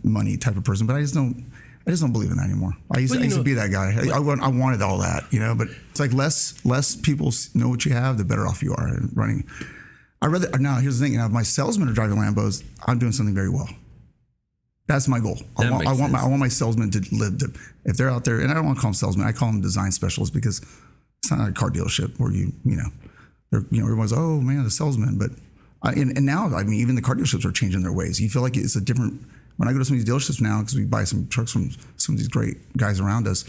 money type of person, but I just don't believe in that anymore. I used to be that guy. I wanted all that, but it's like less people know what you have, the better off you are running. Now here's the thing, if my salesmen are driving Lambos, I'm doing something very well. That's my goal. I want my salesmen to live, if they're out there, and I don't want to call them salesmen, I call them design specialists, because it's not like a car dealership where everyone's, oh man, the salesman. But and now, even the car dealerships are changing their ways. You feel like it's a different, when I go to some of these dealerships now, because we buy some trucks from some of these great guys around us,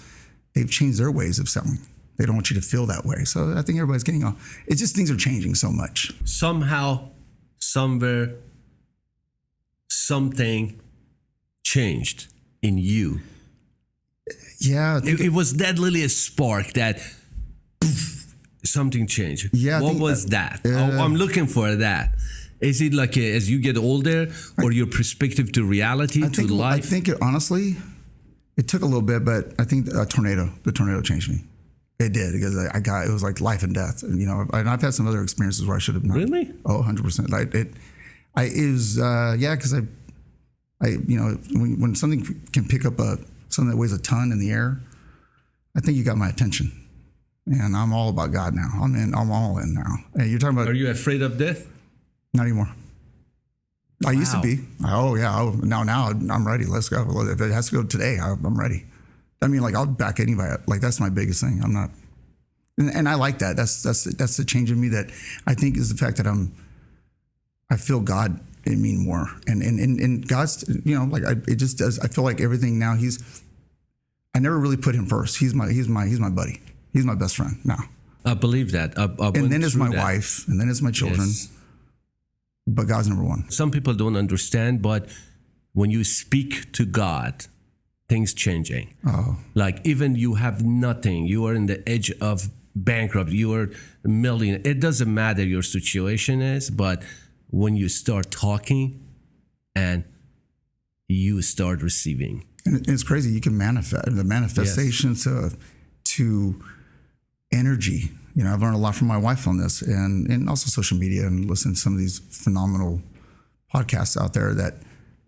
they've changed their ways of selling. They don't want you to feel that way. So I think everybody's getting off. It's just things are changing so much. Somehow, somewhere, something changed in you. Yeah. It was that little a spark that poof, something changed. Yeah. What was that? I'm looking for that. Is it like as you get older, or your perspective to reality, to life? I think honestly, it took a little bit, but I think the tornado changed me. It did, because it was like life and death. And, and I've had some other experiences where I should have not. Really? Oh, 100%. Because when something can pick up something that weighs a ton in the air, I think you got my attention. And I'm all about God now. I'm all in now. And you're talking about. Are you afraid of death? Not anymore. I used to be. Oh yeah. Now I'm ready. Let's go. If it has to go today, I'm ready. I'll back anybody up. That's my biggest thing. I'm not, and I like that. That's the change in me that I think is the fact that I feel God in me more, and God's, it just does. I feel like everything now. I never really put him first. He's my buddy. He's my best friend now. I believe that. And then it's my wife, and then it's my children. Yes. But God's number one. Some people don't understand, but when you speak to God, things changing. Oh. Even you have nothing, you are in the edge of bankrupt, you are a million. It doesn't matter your situation is, but when you start talking and you start receiving. And it's crazy, you can manifest, the manifestation to energy. I've learned a lot from my wife on this, and also social media, and listening to some of these phenomenal podcasts out there, that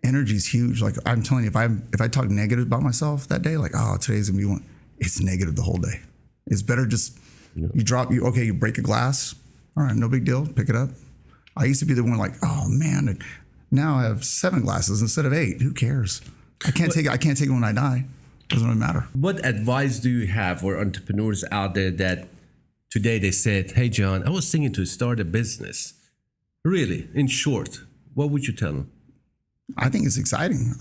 energy is huge. I'm telling you, if I talk negative about myself that day, today's gonna be one, it's negative the whole day. It's better just you break a glass. All right, no big deal. Pick it up. I used to be the one oh man, now I have 7 glasses instead of 8. Who cares? I can't take it when I die. Doesn't really matter. What advice do you have for entrepreneurs out there that today they said, hey John, I was thinking to start a business. Really, in short, what would you tell them? I think it's exciting.